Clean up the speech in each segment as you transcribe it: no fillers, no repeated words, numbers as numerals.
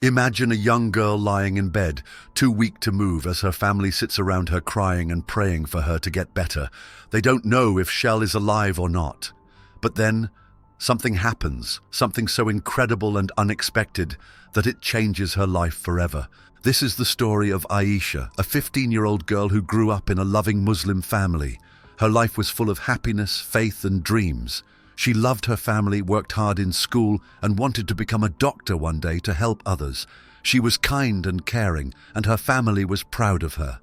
Imagine a young girl lying in bed, too weak to move as her family sits around her crying and praying for her to get better. They don't know if Shell is alive or not. But then, something happens, something so incredible and unexpected that it changes her life forever. This is the story of Aisha, a 15-year-old girl who grew up in a loving Muslim family. Her life was full of happiness, faith, and dreams. She loved her family, worked hard in school, and wanted to become a doctor one day to help others. She was kind and caring, and her family was proud of her.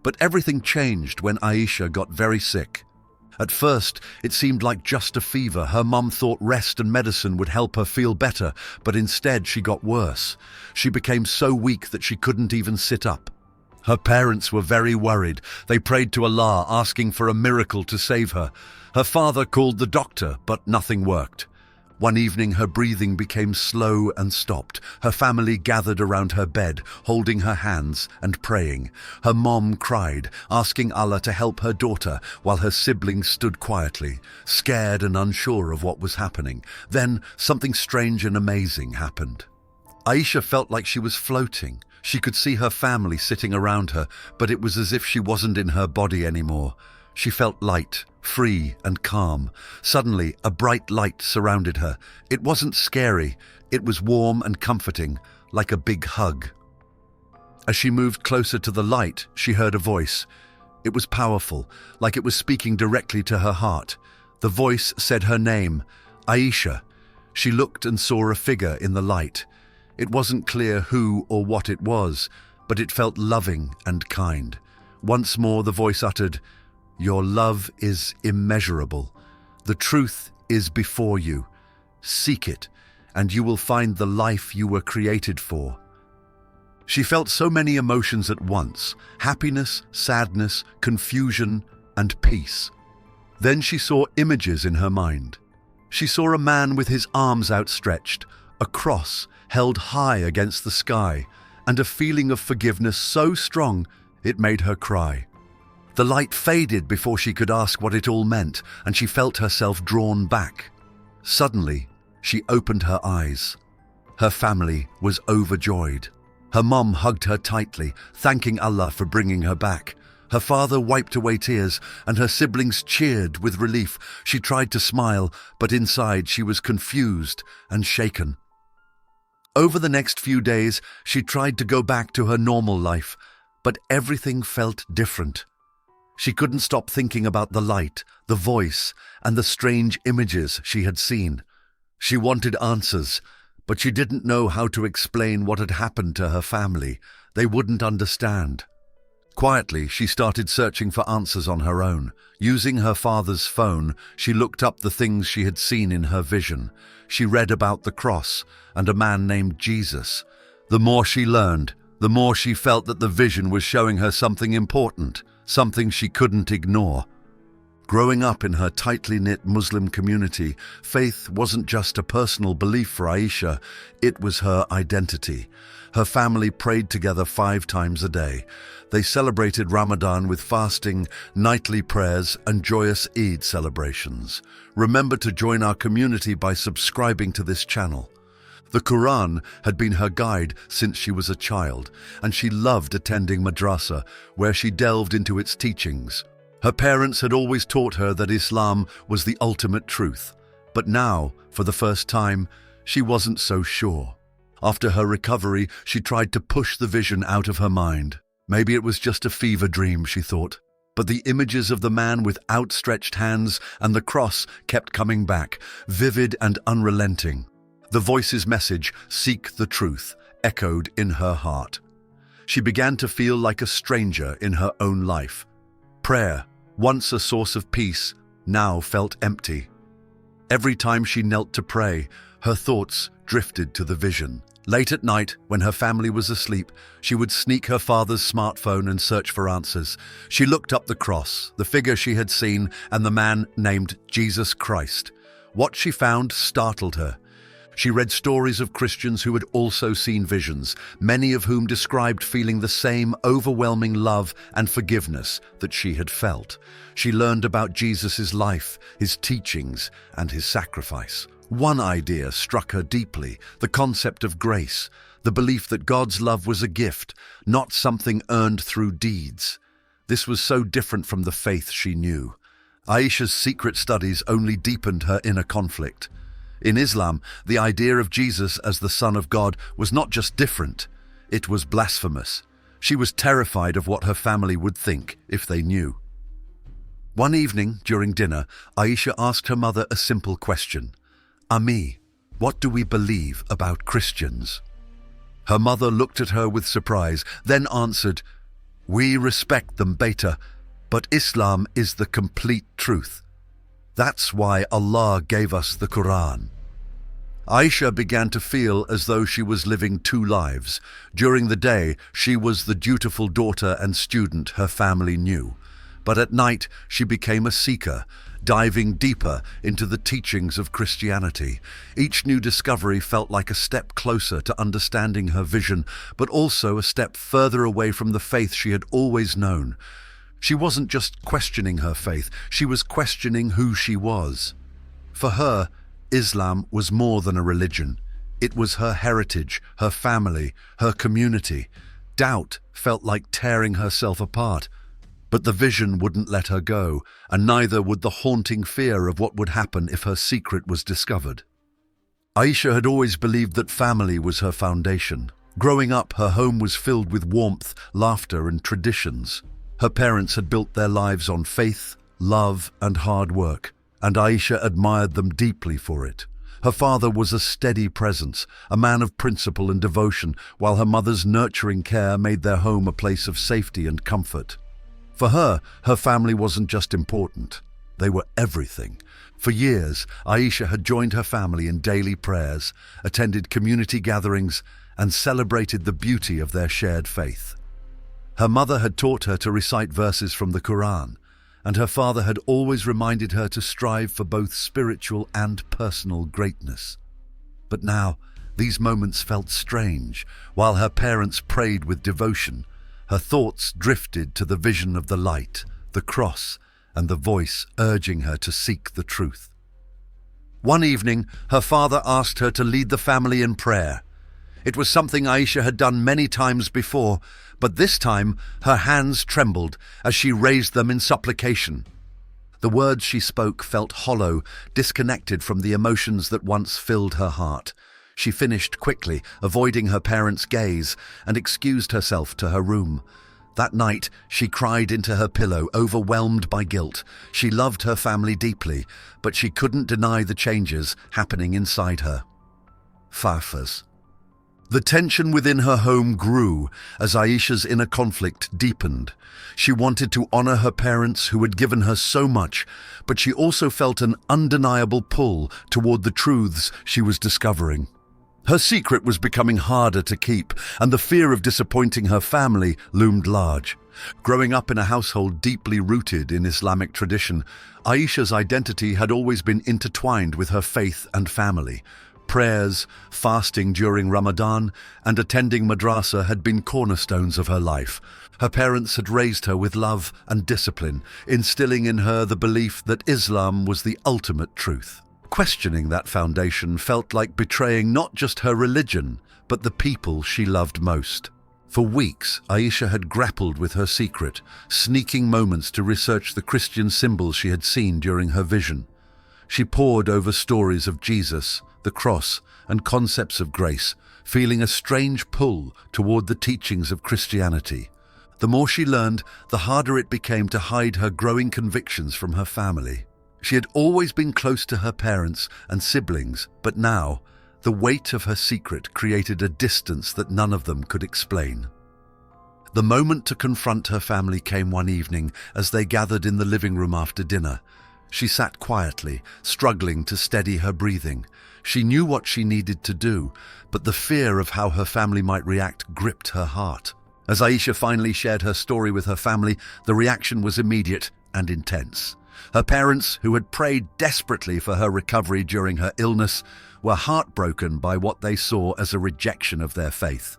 But everything changed when Aisha got very sick. At first, it seemed like just a fever. Her mum thought rest and medicine would help her feel better, but instead she got worse. She became so weak that she couldn't even sit up. Her parents were very worried. They prayed to Allah, asking for a miracle to save her. Her father called the doctor, but nothing worked. One evening, her breathing became slow and stopped. Her family gathered around her bed, holding her hands and praying. Her mom cried, asking Allah to help her daughter, while her siblings stood quietly, scared and unsure of what was happening. Then, something strange and amazing happened. Aisha felt like she was floating. She could see her family sitting around her, but it was as if she wasn't in her body anymore. She felt light, free, and calm. Suddenly, a bright light surrounded her. It wasn't scary. It was warm and comforting, like a big hug. As she moved closer to the light, she heard a voice. It was powerful, like it was speaking directly to her heart. The voice said her name, Aisha. She looked and saw a figure in the light. It wasn't clear who or what it was, but it felt loving and kind. Once more the voice uttered, "Your love is immeasurable. The truth is before you. Seek it, and you will find the life you were created for." She felt so many emotions at once: happiness, sadness, confusion, and peace. Then she saw images in her mind. She saw a man with his arms outstretched, a cross held high against the sky, and a feeling of forgiveness so strong it made her cry. The light faded before she could ask what it all meant, and she felt herself drawn back. Suddenly, she opened her eyes. Her family was overjoyed. Her mom hugged her tightly, thanking Allah for bringing her back. Her father wiped away tears, and her siblings cheered with relief. She tried to smile, but inside she was confused and shaken. Over the next few days, she tried to go back to her normal life, but everything felt different. She couldn't stop thinking about the light, the voice, and the strange images she had seen. She wanted answers, but she didn't know how to explain what had happened to her family. They wouldn't understand. Quietly, she started searching for answers on her own. Using her father's phone, she looked up the things she had seen in her vision. She read about the cross and a man named Jesus. The more she learned, the more she felt that the vision was showing her something important, something she couldn't ignore. Growing up in her tightly knit Muslim community, faith wasn't just a personal belief for Aisha, it was her identity. Her family prayed together 5 times a day. They celebrated Ramadan with fasting, nightly prayers, and joyous Eid celebrations. Remember to join our community by subscribing to this channel. The Quran had been her guide since she was a child, and she loved attending madrasa, where she delved into its teachings. Her parents had always taught her that Islam was the ultimate truth, but now, for the first time, she wasn't so sure. After her recovery, she tried to push the vision out of her mind. Maybe it was just a fever dream, she thought. But the images of the man with outstretched hands and the cross kept coming back, vivid and unrelenting. The voice's message, "Seek the truth," echoed in her heart. She began to feel like a stranger in her own life. Prayer, once a source of peace, now felt empty. Every time she knelt to pray, her thoughts drifted to the vision. Late at night, when her family was asleep, she would sneak her father's smartphone and search for answers. She looked up the cross, the figure she had seen, and the man named Jesus Christ. What she found startled her. She read stories of Christians who had also seen visions, many of whom described feeling the same overwhelming love and forgiveness that she had felt. She learned about Jesus' life, his teachings, and his sacrifice. One idea struck her deeply: the concept of grace. the belief that God's love was a gift, not something earned through deeds. This was so different from the faith she knew. Aisha's secret studies only deepened her inner conflict. In Islam, the idea of Jesus as the Son of God was not just different, it was blasphemous. She was terrified of what her family would think if they knew. One evening, during dinner, Aisha asked her mother a simple question. "Ami, what do we believe about Christians?" Her mother looked at her with surprise, then answered, "We respect them, beta, but Islam is the complete truth. That's why Allah gave us the Quran." Aisha began to feel as though she was living two lives. During the day, she was the dutiful daughter and student her family knew. But at night, she became a seeker, diving deeper into the teachings of Christianity. Each new discovery felt like a step closer to understanding her vision, but also a step further away from the faith she had always known. She wasn't just questioning her faith, she was questioning who she was. For her, Islam was more than a religion. It was her heritage, her family, her community. Doubt felt like tearing herself apart. But the vision wouldn't let her go, and neither would the haunting fear of what would happen if her secret was discovered. Aisha had always believed that family was her foundation. Growing up, her home was filled with warmth, laughter, and traditions. Her parents had built their lives on faith, love, and hard work, and Aisha admired them deeply for it. Her father was a steady presence, a man of principle and devotion, while her mother's nurturing care made their home a place of safety and comfort. For her family wasn't just important, they were everything. For years, Aisha had joined her family in daily prayers, attended community gatherings, and celebrated the beauty of their shared faith. Her mother had taught her to recite verses from the Quran, and her father had always reminded her to strive for both spiritual and personal greatness. But now, these moments felt strange. While her parents prayed with devotion, her thoughts drifted to the vision of the light, the cross, and the voice urging her to seek the truth. One evening, her father asked her to lead the family in prayer. It was something Aisha had done many times before, but this time her hands trembled as she raised them in supplication. The words she spoke felt hollow, disconnected from the emotions that once filled her heart. She finished quickly, avoiding her parents' gaze, and excused herself to her room. That night, she cried into her pillow, overwhelmed by guilt. She loved her family deeply, but she couldn't deny the changes happening inside her. Farfas. The tension within her home grew as Aisha's inner conflict deepened. She wanted to honor her parents who had given her so much, but she also felt an undeniable pull toward the truths she was discovering. Her secret was becoming harder to keep, and the fear of disappointing her family loomed large. Growing up in a household deeply rooted in Islamic tradition, Aisha's identity had always been intertwined with her faith and family. Prayers, fasting during Ramadan, and attending madrasa had been cornerstones of her life. Her parents had raised her with love and discipline, instilling in her the belief that Islam was the ultimate truth. Questioning that foundation felt like betraying not just her religion, but the people she loved most. For weeks, Aisha had grappled with her secret, sneaking moments to research the Christian symbols she had seen during her vision. She pored over stories of Jesus, the cross, and concepts of grace, feeling a strange pull toward the teachings of Christianity. The more she learned, the harder it became to hide her growing convictions from her family. She had always been close to her parents and siblings, but now, the weight of her secret created a distance that none of them could explain. The moment to confront her family came one evening as they gathered in the living room after dinner. She sat quietly, struggling to steady her breathing. She knew what she needed to do, but the fear of how her family might react gripped her heart. As Aisha finally shared her story with her family, the reaction was immediate and intense. Her parents, who had prayed desperately for her recovery during her illness, were heartbroken by what they saw as a rejection of their faith.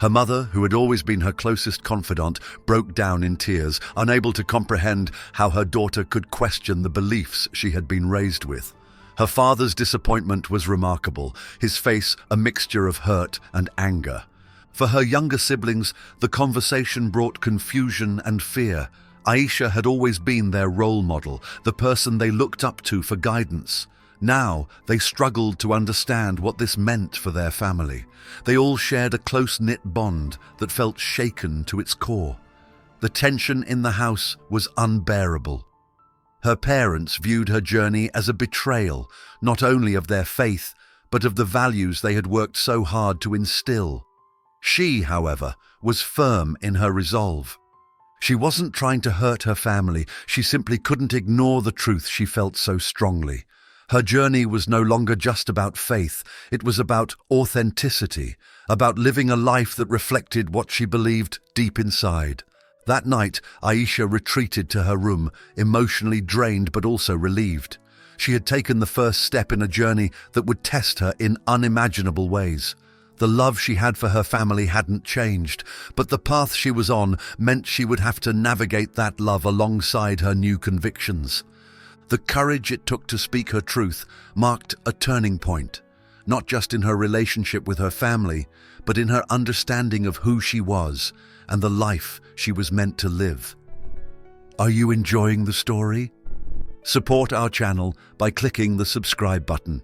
Her mother, who had always been her closest confidant, broke down in tears, unable to comprehend how her daughter could question the beliefs she had been raised with. Her father's disappointment was remarkable, his face a mixture of hurt and anger. For her younger siblings, the conversation brought confusion and fear. Aisha had always been their role model, the person they looked up to for guidance. Now, they struggled to understand what this meant for their family. They all shared a close-knit bond that felt shaken to its core. The tension in the house was unbearable. Her parents viewed her journey as a betrayal, not only of their faith, but of the values they had worked so hard to instill. She, however, was firm in her resolve. She wasn't trying to hurt her family, she simply couldn't ignore the truth she felt so strongly. Her journey was no longer just about faith, it was about authenticity, about living a life that reflected what she believed deep inside. That night, Aisha retreated to her room, emotionally drained but also relieved. She had taken the first step in a journey that would test her in unimaginable ways. The love she had for her family hadn't changed, but the path she was on meant she would have to navigate that love alongside her new convictions. The courage it took to speak her truth marked a turning point, not just in her relationship with her family, but in her understanding of who she was and the life she was meant to live. Are you enjoying the story? Support our channel by clicking the subscribe button.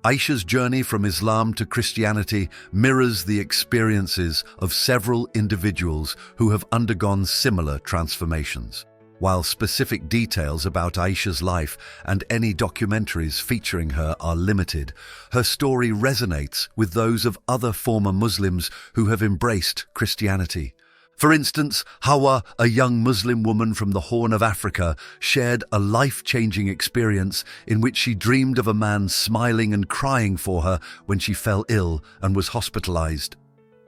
Aisha's journey from Islam to Christianity mirrors the experiences of several individuals who have undergone similar transformations. While specific details about Aisha's life and any documentaries featuring her are limited, her story resonates with those of other former Muslims who have embraced Christianity. For instance, Hawa, a young Muslim woman from the Horn of Africa, shared a life-changing experience in which she dreamed of a man smiling and crying for her when she fell ill and was hospitalized.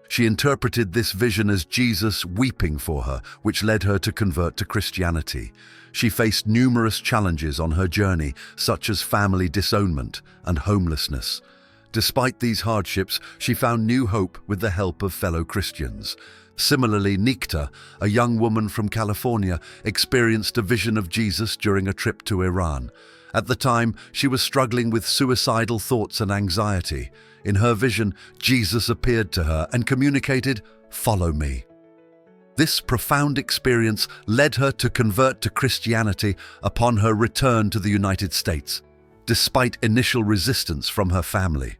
She interpreted this vision as Jesus weeping for her, which led her to convert to Christianity. She faced numerous challenges on her journey, such as family disownment and homelessness. Despite these hardships, she found new hope with the help of fellow Christians. Similarly, Nikta, a young woman from California, experienced a vision of Jesus during a trip to Iran. At the time, she was struggling with suicidal thoughts and anxiety. In her vision, Jesus appeared to her and communicated, "Follow me." This profound experience led her to convert to Christianity upon her return to the United States, despite initial resistance from her family.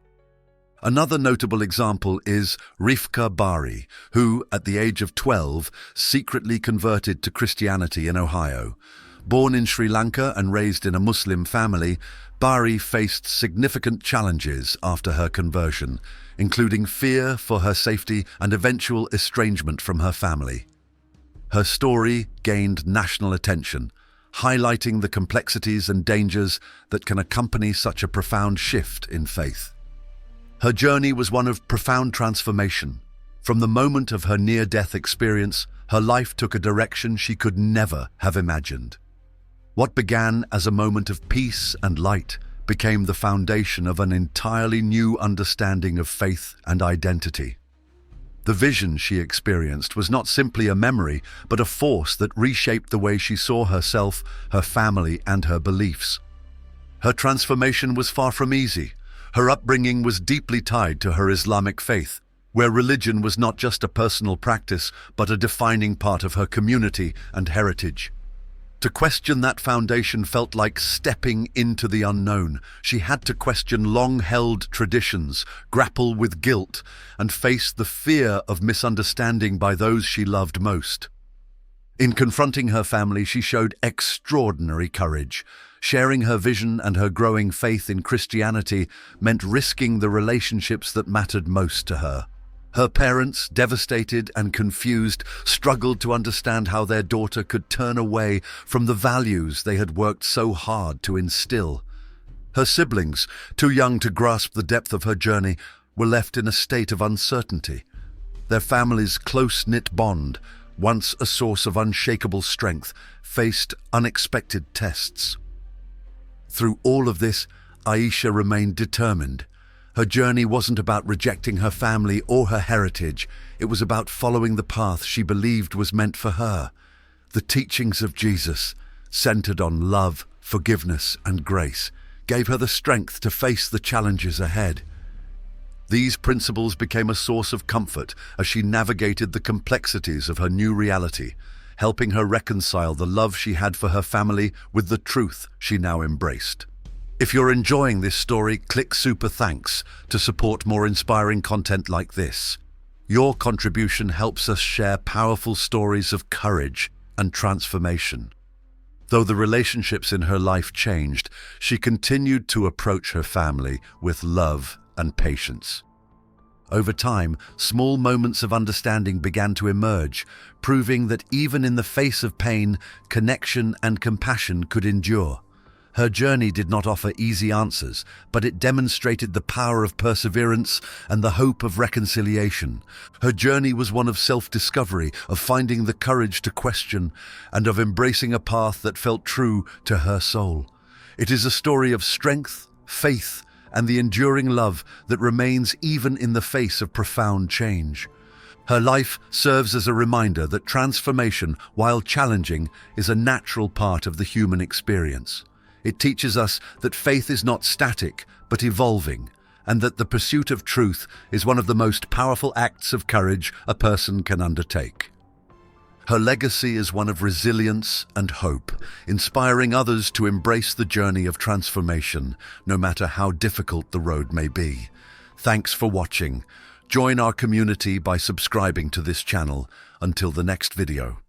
Another notable example is Rifka Bari, who, at the age of 12, secretly converted to Christianity in Ohio. Born in Sri Lanka and raised in a Muslim family, Bari faced significant challenges after her conversion, including fear for her safety and eventual estrangement from her family. Her story gained national attention, highlighting the complexities and dangers that can accompany such a profound shift in faith. Her journey was one of profound transformation. From the moment of her near-death experience, her life took a direction she could never have imagined. What began as a moment of peace and light became the foundation of an entirely new understanding of faith and identity. The vision she experienced was not simply a memory, but a force that reshaped the way she saw herself, her family, and her beliefs. Her transformation was far from easy. Her upbringing was deeply tied to her Islamic faith, where religion was not just a personal practice, but a defining part of her community and heritage. To question that foundation felt like stepping into the unknown. She had to question long-held traditions, grapple with guilt, and face the fear of misunderstanding by those she loved most. In confronting her family, she showed extraordinary courage. Sharing her vision and her growing faith in Christianity meant risking the relationships that mattered most to her. Her parents, devastated and confused, struggled to understand how their daughter could turn away from the values they had worked so hard to instill. Her siblings, too young to grasp the depth of her journey, were left in a state of uncertainty. Their family's close-knit bond, once a source of unshakable strength, faced unexpected tests. Through all of this, Aisha remained determined. Her journey wasn't about rejecting her family or her heritage. It was about following the path she believed was meant for her. The teachings of Jesus, centered on love, forgiveness, and grace, gave her the strength to face the challenges ahead. These principles became a source of comfort as she navigated the complexities of her new reality, helping her reconcile the love she had for her family with the truth she now embraced. If you're enjoying this story, click Super Thanks to support more inspiring content like this. Your contribution helps us share powerful stories of courage and transformation. Though the relationships in her life changed, she continued to approach her family with love and patience. Over time, small moments of understanding began to emerge, proving that even in the face of pain, connection and compassion could endure. Her journey did not offer easy answers, but it demonstrated the power of perseverance and the hope of reconciliation. Her journey was one of self-discovery, of finding the courage to question, and of embracing a path that felt true to her soul. It is a story of strength, faith, and the enduring love that remains even in the face of profound change. Her life serves as a reminder that transformation, while challenging, is a natural part of the human experience. It teaches us that faith is not static, but evolving, and that the pursuit of truth is one of the most powerful acts of courage a person can undertake. Her legacy is one of resilience and hope, inspiring others to embrace the journey of transformation, no matter how difficult the road may be. Thanks for watching. Join our community by subscribing to this channel. Until the next video.